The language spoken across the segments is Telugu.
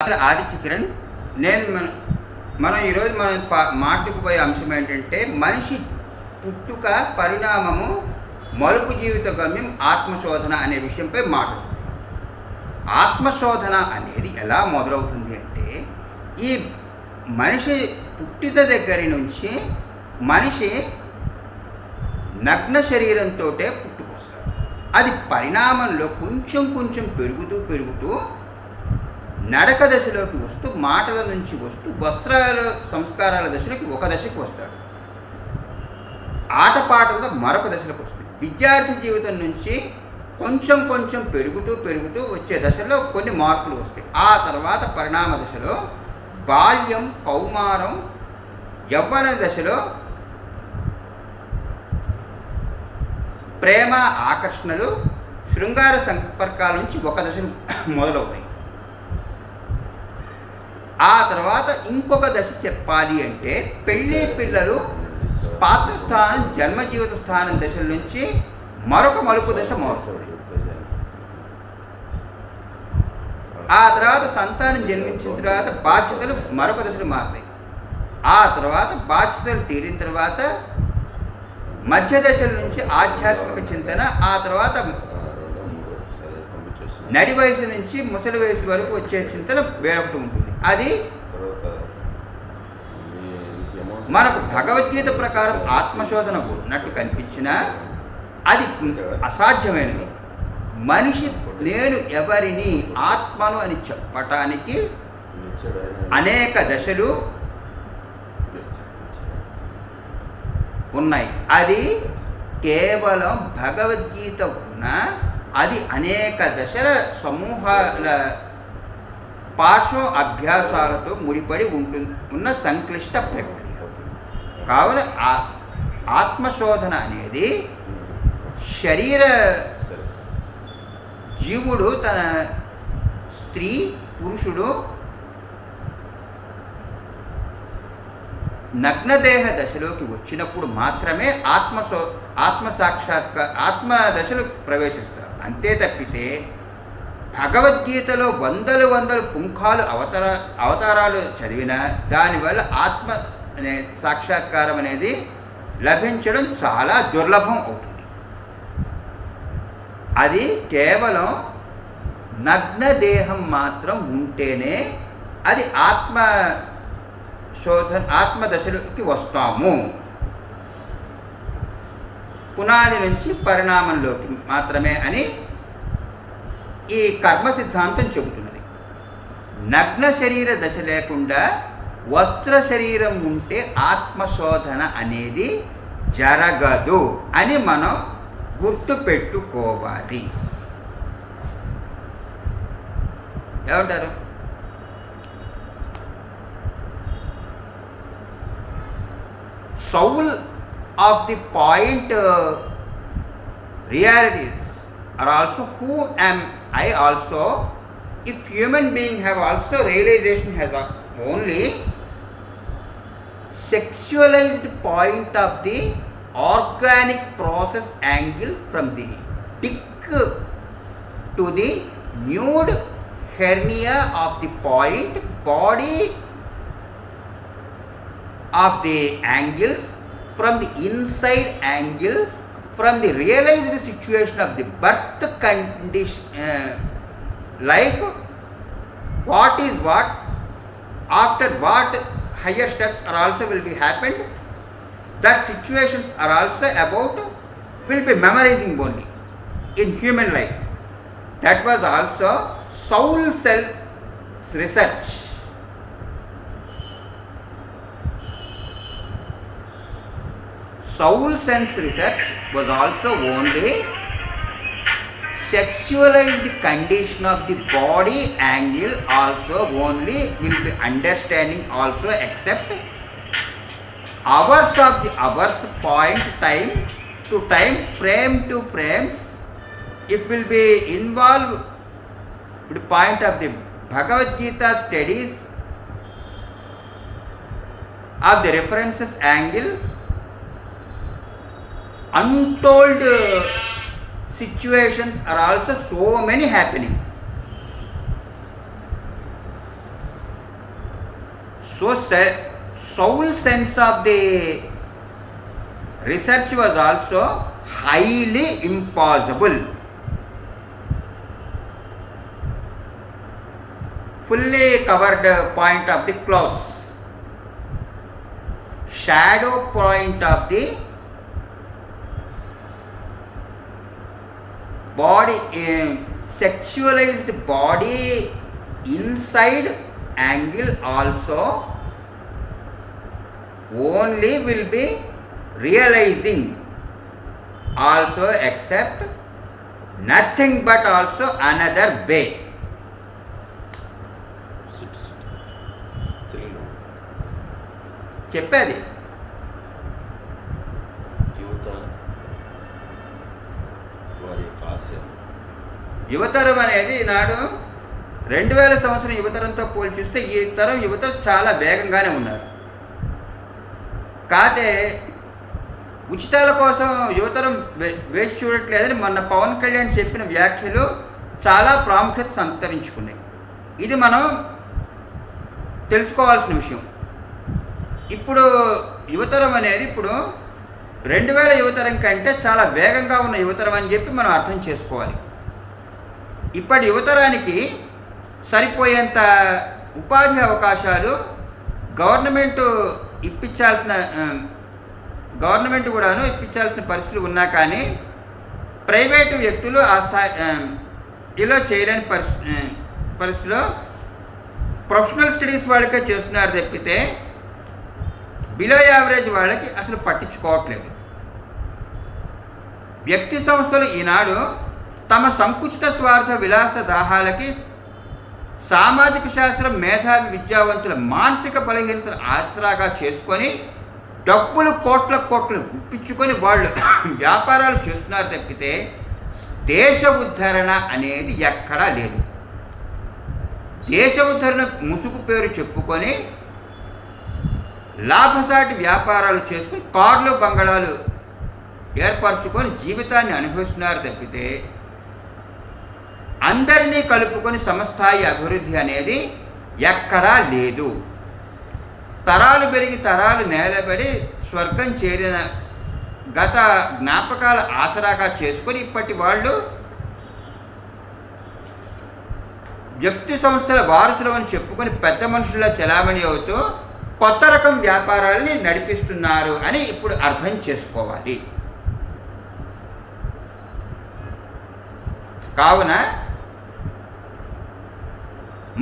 ఆదిత్య కిరణ్. నేను మనం ఈరోజు మాట్లాడుకుపోయే అంశం ఏంటంటే మనిషి పుట్టుక, పరిణామము, మలుపు జీవిత గమ్యం, ఆత్మశోధన అనే విషయంపై మాట్లాడుకుందాం. ఆత్మశోధన అనేది ఎలా మొదలవుతుంది అంటే, ఈ మనిషి పుట్టిన దగ్గర నుంచి మనిషి నగ్న శరీరంతో పుట్టుకొస్తాడు. అది పరిణామంలో కొంచెం కొంచెం పెరుగుతూ నడక దశలోకి వస్తూ, మాటల నుంచి వస్తూ, వస్త్రాల సంస్కారాల దశలోకి ఒక దశకి వస్తాడు. ఆటపాటలతో మరొక దశలోకి వస్తుంది. విద్యార్థి జీవితం నుంచి కొంచెం కొంచెం పెరుగుతూ వచ్చే దశలో కొన్ని మార్పులు వస్తాయి. ఆ తర్వాత పరిణామ దశలో బాల్యం, కౌమారం, యవ్వన దశలో ప్రేమ, ఆకర్షణలు, శృంగార సంపర్కాల నుంచి ఒక దశ మొదలవుతాయి. ఆ తర్వాత ఇంకొక దశ చెప్పాలి అంటే పెళ్ళి, పిల్లలు, పాత్రస్థానం, జన్మజీవిత స్థానం దశల నుంచి మరొక మలుపు దశ మొదలవుతుంది. ఆ తర్వాత సంతానం జన్మించిన తర్వాత బాధ్యతలు మరొక దశలు మారుతాయి. ఆ తర్వాత బాధ్యతలు తీరిన తర్వాత మధ్య దశల నుంచి ఆధ్యాత్మిక చింతన, ఆ తర్వాత నడి వయసు నుంచి ముసలి వయసు వరకు వచ్చే చింతన వేరొకటి ఉంటుంది. అది మనకు భగవద్గీత ప్రకారం ఆత్మశోధన ఉన్నట్టు కనిపించినా అది అసాధ్యమైనది. మనిషి నేను ఎవరిని, ఆత్మను అని చెప్పటానికి అనేక దశలు ఉన్నాయి. అది కేవలం భగవద్గీత ఉన్న అది అనేక దశల సమూహాల పార్శ్వ అభ్యాసాలతో ముడిపడి ఉన్న సంక్లిష్ట ప్రక్రియ. కావున ఆత్మశోధన అనేది శరీర జీవుడు తన స్త్రీ, పురుషుడు నగ్నదేహ దశలోకి వచ్చినప్పుడు మాత్రమే ఆత్మ దశలు ప్రవేశిస్తారు. అంతే తప్పితే భగవద్గీతలో వందలు పుంఖాలు అవతారాలు చదివినా దానివల్ల ఆత్మ అనే సాక్షాత్కారం అనేది లభించడం చాలా దుర్లభం అవుతుంది. అది కేవలం నగ్నదేహం మాత్రం ఉంటేనే అది ఆత్మదశలోకి వస్తాము. పునాది నుంచి పరిణామంలోకి మాత్రమే అని ఈ కర్మ సిద్ధాంతం చెబుతున్నది. నగ్న శరీర దశ లేకుండా వస్త్ర శరీరం ఉంటే ఆత్మశోధన అనేది జరగదు అని మనం గుర్తు పెట్టుకోవాలి. ఏమంటారు? Soul of the point realities are also who am I also. If human being have also realization has only sexualized point of the organic process angle from the dick to the nude hernia of the point body of the angles, from the inside angle, from the realized situation of the birth condition, life, what is what, after what higher steps are also will be happened, that situations are also will be memorizing only in human life. That was also soul self research. Soul sense research was also only sexualized condition of the body angle, also only will be understanding also, except hours of the hours, point, time to time, frame to frames, it will be involved with the point of the Bhagavad Gita studies of the references angle. Untold situations are also so many happening. So soul sense of the research was also highly impossible. Fully covered point of the clouds, shadow point of the body, sexualized body inside angle also only will be realizing also, except nothing but also another way. చెప్పేది యువత వారి యొక్క ఆశయం. యువతరం అనేది ఈనాడు 2000 సంవత్సరం యువతరంతో పోల్చి చూస్తే ఈ తరం యువత చాలా వేగంగానే ఉన్నారు. కాదే ఉచితాల కోసం యువతరం వేచి చూడట్లేదని మొన్న పవన్ కళ్యాణ్ చెప్పిన వ్యాఖ్యలు చాలా ప్రాముఖ్యత సంతరించుకున్నాయి. ఇది మనం తెలుసుకోవాల్సిన విషయం. ఇప్పుడు యువతరం అనేది ఇప్పుడు 2000 యువతరం కంటే చాలా వేగంగా ఉన్న యువతరం అని చెప్పి మనం అర్థం చేసుకోవాలి. ఇప్పటి యువతరానికి సరిపోయేంత ఉపాధి అవకాశాలు గవర్నమెంట్ కూడాను ఇప్పించాల్సిన పరిస్థితులు ఉన్నా కానీ ప్రైవేటు వ్యక్తులు ఆ స్థాయిలో చేయలేని పరిస్థితిలో ప్రొఫెషనల్ స్టడీస్ వాళ్ళకే చేస్తున్నారు తప్పితే బిలో యావరేజ్ వాళ్ళకి అసలు పట్టించుకోవట్లేదు. వ్యక్తి సంస్థలు ఈనాడు తమ సంకుచిత స్వార్థ విలాస దాహాలకి సామాజిక శాస్త్రం మేధావి విద్యావంతుల మానసిక బలహీనతను ఆసరాగా చేసుకొని డబ్బులు కోట్ల గుప్పించుకొని వాళ్ళు వ్యాపారాలు చేస్తున్నారు తప్పితే దేశ ఉద్ధరణ అనేది ఎక్కడా లేదు. దేశ ఉద్ధరణ ముసుగు పేరు చెప్పుకొని లాభసాటి వ్యాపారాలు చేసుకుని కార్లు బంగళాలు ఏర్పరచుకొని జీవితాన్ని అనుభవిస్తున్నారు తప్పితే అందరినీ కలుపుకొని సమస్థాయి అభివృద్ధి అనేది ఎక్కడా లేదు. తరాలు పెరిగి తరాలు నేలబడి స్వర్గం చేరిన గత జ్ఞాపకాల ఆసరాగా చేసుకొని ఇప్పటి వాళ్ళు వ్యక్తి సంస్థల వారసులమని చెప్పుకొని పెద్ద మనుషుల చలామణి అవుతూ కొత్త రకం వ్యాపారాలని నడిపిస్తున్నారు అని ఇప్పుడు అర్థం చేసుకోవాలి. కావున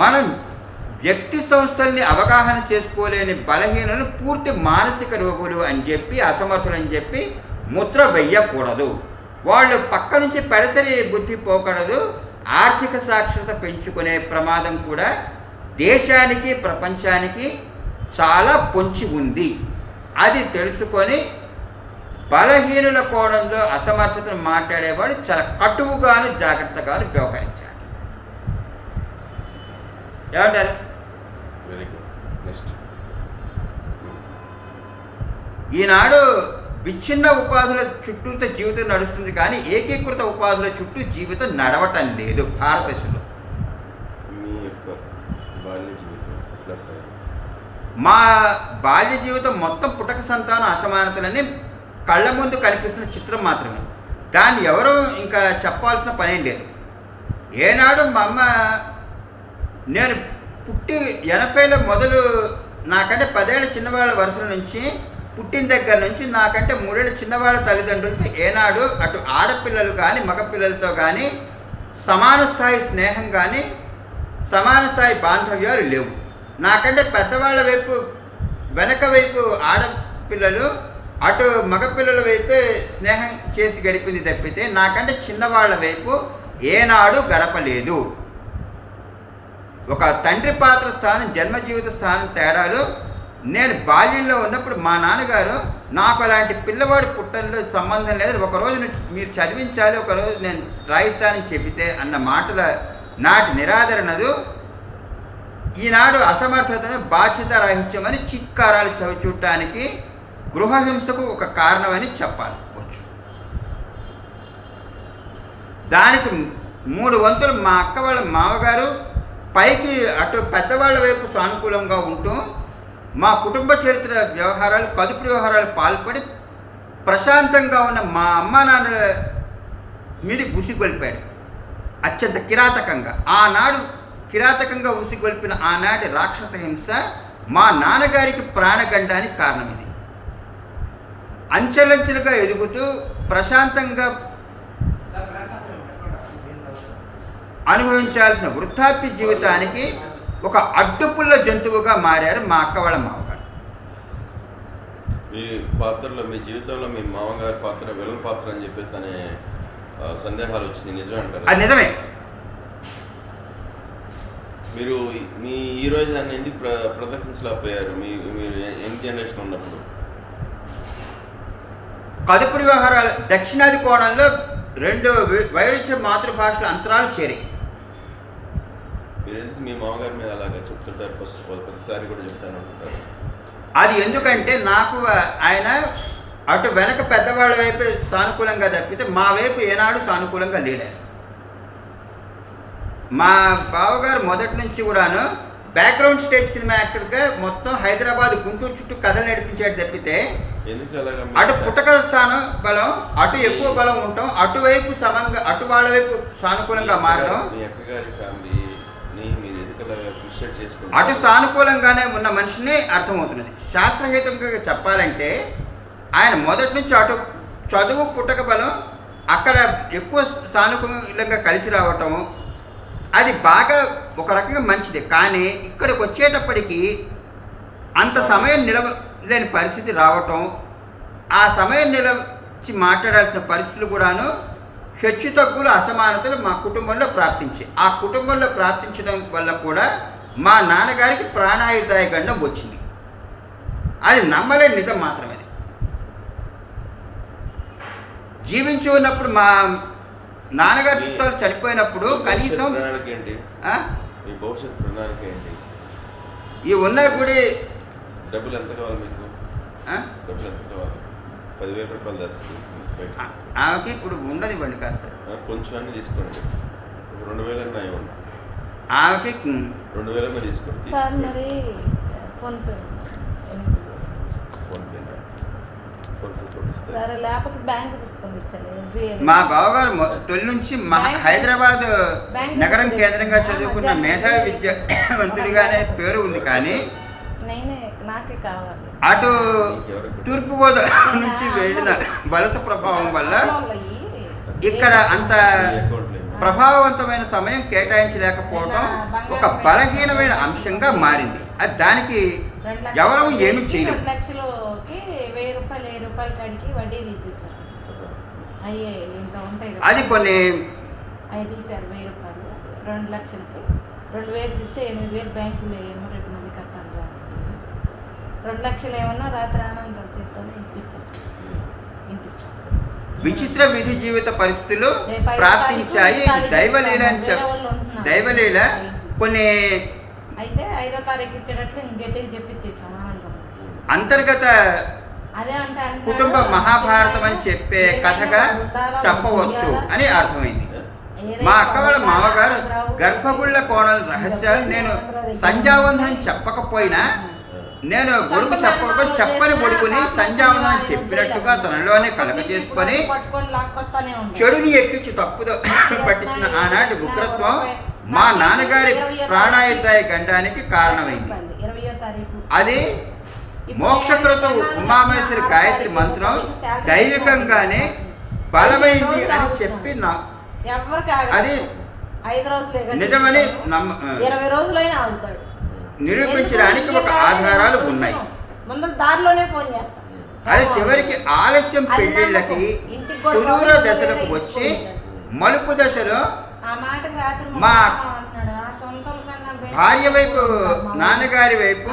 మనం వ్యక్తి సంస్థల్ని అవగాహన చేసుకోలేని బలహీనలు పూర్తి మానసిక రోగులు అని చెప్పి అసమర్థులు అని చెప్పి ముద్ర వెయ్యకూడదు. వాళ్ళు పక్క నుంచి పెడసరి బుద్ధి పోకూడదు. ఆర్థిక సాక్షరత పెంచుకునే ప్రమాదం కూడా దేశానికి ప్రపంచానికి చాలా పొంచి ఉంది. అది తెలుసుకొని బలహీనుల కోణంలో అసమర్థతను మాట్లాడేవాడు చాలా కటువుగాను జాగ్రత్తగాను వ్యవహరించాలి. ఏమంటారు? Very good. నెక్స్ట్, ఈనాడు విచ్ఛిన్న ఉపాధుల చుట్టూతో జీవితం నడుస్తుంది కానీ ఏకీకృత ఉపాధుల చుట్టూ జీవితం నడవటం లేదు భారతదేశంలో. మీ యొక్క బాల్య జీవితం ఎట్లా సార్? మా బాల్య జీవితం మొత్తం పుటక సంతానం అసమానతలని కళ్ళ ముందు కనిపిస్తున్న చిత్రం మాత్రమే. దాన్ని ఎవరూ ఇంకా చెప్పాల్సిన పనేం లేదు. ఏనాడు మా అమ్మ నేను పుట్టి 80లో మొదలు నాకంటే 10 ఏళ్ళ చిన్నవాళ్ళ వరుసల నుంచి పుట్టిన దగ్గర నుంచి నాకంటే 3 ఏళ్ళ చిన్నవాళ్ళ తల్లిదండ్రులతో ఏనాడు అటు ఆడపిల్లలు కానీ మగపిల్లలతో కానీ సమాన స్థాయి స్నేహం కానీ సమాన స్థాయి బాంధవ్యాలు లేవు. నాకంటే పెద్దవాళ్ళ వైపు వెనక వైపు ఆడపిల్లలు అటు మగపిల్లల వైపే స్నేహం చేసి గడిపింది తప్పితే నాకంటే చిన్నవాళ్ళ వైపు ఏనాడు గడపలేదు. ఒక తండ్రి పాత్ర స్థానం జన్మ జీవిత స్థానం తేడాలు నేను బాల్యంలో ఉన్నప్పుడు మా నాన్నగారు నాకు అలాంటి పిల్లవాడు పుట్టడంలో సంబంధం లేదు, ఒకరోజు మీరు చదివించాలి, ఒకరోజు నేను రాయిస్తానని చెబితే అన్న మాటల నాటి నిరాదరణలు ఈనాడు అసమర్థతను బాధ్యత రాహిత్యమని చిత్కారాలు చవిచూడటానికి గృహహింసకు ఒక కారణమని చెప్పవచ్చు. దానికి 3 వంతులు మా అక్క వాళ్ళ మామగారు పైకి అటు పెద్దవాళ్ళ వైపు సానుకూలంగా ఉంటూ మా కుటుంబ చరిత్ర వ్యవహారాలు కదుపు వ్యవహారాలు పాల్పడి ప్రశాంతంగా ఉన్న మా అమ్మ నాన్నల మీద ఉసిగొల్పాడు అత్యంత కిరాతకంగా. ఆనాడు కిరాతకంగా ఉసిగొల్పిన ఆనాటి రాక్షస హింస మా నాన్నగారికి ప్రాణగండానికి కారణం ఇది. అంచెలంచెలుగా ఎదుగుతూ ప్రశాంతంగా అనుభవించాల్సిన వృద్ధాప్య జీవితానికి ఒక అడ్డుపుల్ల జంతువుగా మారారు మా అక్క వాళ్ళ మామగారు. మీ పాత్రలో, మీ జీవితంలో మీ మామగారి పాత్ర విలన్ పాత్ర అని చెప్పేసి అనే సందేహాలు వచ్చినాయి, నిజమే అంటారు? అది నిజమే. మీరు మీ హీరోయిజాన్ని ఎందుకు ప్రదర్శించలేకపోయారు మీరు యంగ్ జనరేషన్ ఉన్నప్పుడు? కదుపు వ్యవహారాలు దక్షిణాది కోణంలో రెండు వైరుధ్య మాతృభాషల అంతరాలు చేరాయి. మీరు ఎందుకు మీ మామగారి మీద అలాగా చెప్తుంటారు? ప్రతిసారి కూడా చెప్తాను అంటుంటారు. అది ఎందుకంటే నాకు ఆయన అటు వెనక పెద్దవాళ్ళ వైపు సానుకూలంగా తప్పితే మా వైపు ఏనాడు సానుకూలంగా లేడారు. మా బావగారు మొదటి నుంచి కూడాను బ్యాక్గ్రౌండ్ స్టేజ్ సినిమా యాక్టర్గా మొత్తం హైదరాబాద్ గుంటూరు చుట్టూ కథలు నడిపించాడు తప్పితే అటు పుట్టకథ స్థానం బలం, అటు ఎక్కువ బలం ఉండటం, అటువైపు సమంగా అటు వాళ్ళ వైపు సానుకూలంగా మారడం, అటు సానుకూలంగానే ఉన్న మనిషిని అర్థమవుతున్నది. శాస్త్రహితంగా చెప్పాలంటే ఆయన మొదటి నుంచి అటు చదువు పుట్టక బలం, అక్కడ ఎక్కువ సానుకూలంగా కలిసి రావటం అది బాగా ఒక రకంగా మంచిది. కానీ ఇక్కడికి వచ్చేటప్పటికి అంత సమయం నిలవలేని పరిస్థితి రావటం, ఆ సమయం నిలచి మాట్లాడాల్సిన పరిస్థితులు కూడాను హెచ్చు తగ్గులు అసమానతలు మా కుటుంబంలో ప్రాప్తించాయి. ఆ కుటుంబంలో ప్రాప్తించడం వల్ల కూడా మా నాన్నగారికి ప్రాణాయుధాయ గండం వచ్చింది. అది నమ్మలేని నిజం మాత్రమే. జీవించి ఉన్నప్పుడు మా నాన్నగారి పుస్తకాలు చనిపోయినప్పుడు కనీసం ఈ ఉన్న గుడి డబ్బులు ఎంత కావాలి మీకు? డబ్బులు ఎంత కావాలి? 10,000 రూపాయలు తీసుకుంది. ఆమెకి ఇప్పుడు ఉండదు ఇవ్వండి కాస్త, కొంచెం అన్నీ తీసుకోండి. 2,000 అన్నా ఇవ్వండి. ఆమెకి 2,000 తీసుకోండి. ఫోన్పే మా బావగారు తొలి నుంచి హైదరాబాద్ నగరం కేంద్రంగా చదువుకున్న మేధావి విద్యావంతుడిగానే పేరు ఉంది. కానీ అటు తూర్పుగోదావరి నుంచి వెళ్ళిన వలస ప్రభావం వల్ల ఇక్కడ అంత ప్రభావవంతమైన సమయం కేటాయించలేకపోవడం ఒక బలహీనమైన అంశంగా మారింది. అది దానికి ఎవరు ఏమి చేయలేము. 2 లక్షలకి 1,000 రూపాయలు 1000 రూపాయల కాడికి వడ్డీ తీసేసారు. అయ్యే ఇంకా ఉంటాయి కదా, అది కొన్ని అవి తీసారు. 1,000 రూపాయలు 2 లక్షలకి 2,000 ఇస్తే 8,000 బ్యాంకులో ఏమో 2 మంది కట్టాలి. 2 లక్షలు ఏమన్నా రాత్రి ఆనందం చేస్తూనే ఇప్పించేసి ఇంటికి. విచిత్ర విధి జీవిత పరిస్థితులు ప్రాప్తించాయి. దైవలీల కొన్ని అయితే 5వ తారీఖు ఇచ్చేటట్లు గట్టిగా చెప్పించేసాం ఆనందం. అంతర్గత కుటుంబ మహాభారతం అని చెప్పే కథగా చెప్పవచ్చు అని అర్థమైంది. మా అక్క వాళ్ళ మామగారు గర్భగుళ్ళ కోణల రహస్యాలు నేను సంధ్యావందనం చెప్పకపోయినా, నేను గొడుగు చెప్పని గొడుగుని సంధ్యావందనం చెప్పినట్టుగా తనలోనే కలగజేసుకొని చెడుని ఎక్కించి తప్పుదో పట్టించిన ఆనాటి ఉగ్రత్వం మా నాన్నగారి ప్రాణాయుధాయ గండానికి కారణమైంది. అది మోక్షకృతం ఉమామేశ్వరి గాయత్రి మంత్రం దైవికంగానే బలమైంది అని చెప్పి అది 5 రోజులే నిజమని 20 రోజులైనా ఆగుతాడు నిరూపించడానికి ఒక ఆధారాలు ఉన్నాయి. ముందు దారిలోనే ఫోన్ చేస్తాను. అది చివరికి ఆలస్యం పెళ్లిళ్ళకి సుదూర దశలకు వచ్చి మలుపు దశలో మా భార్య వైపు నాన్నగారి వైపు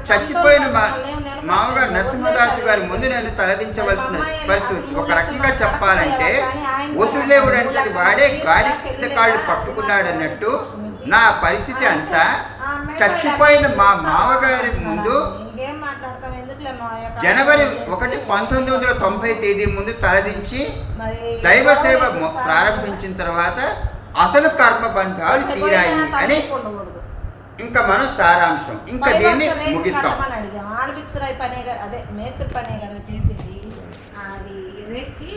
చచ్చిపోయిన మామగారు నరసింహదాసు గారి ముందు నేను తలదించవలసిన పరిస్థితి. ఒక రకంగా చెప్పాలంటే వసుదేవుడు అంటే వాడే గాడి కింద కాళ్ళు పట్టుకున్నాడన్నట్టు నా పరిస్థితి అంతా చచ్చిపోయిన మా మామగారి ముందు జనవరి 1, 1990 తేదీ ముందు తలదించి దైవ సేవ ప్రారంభించిన తర్వాత అసలు కర్మబంధాలు తీరాయి అని ఇంకా మనం సారాంశం ఇంకా దీన్ని ముగిస్తాం. సురాయి పనే కదా, అదే మేస్త్రి పనే కదా చేసింది. అది రేట్కి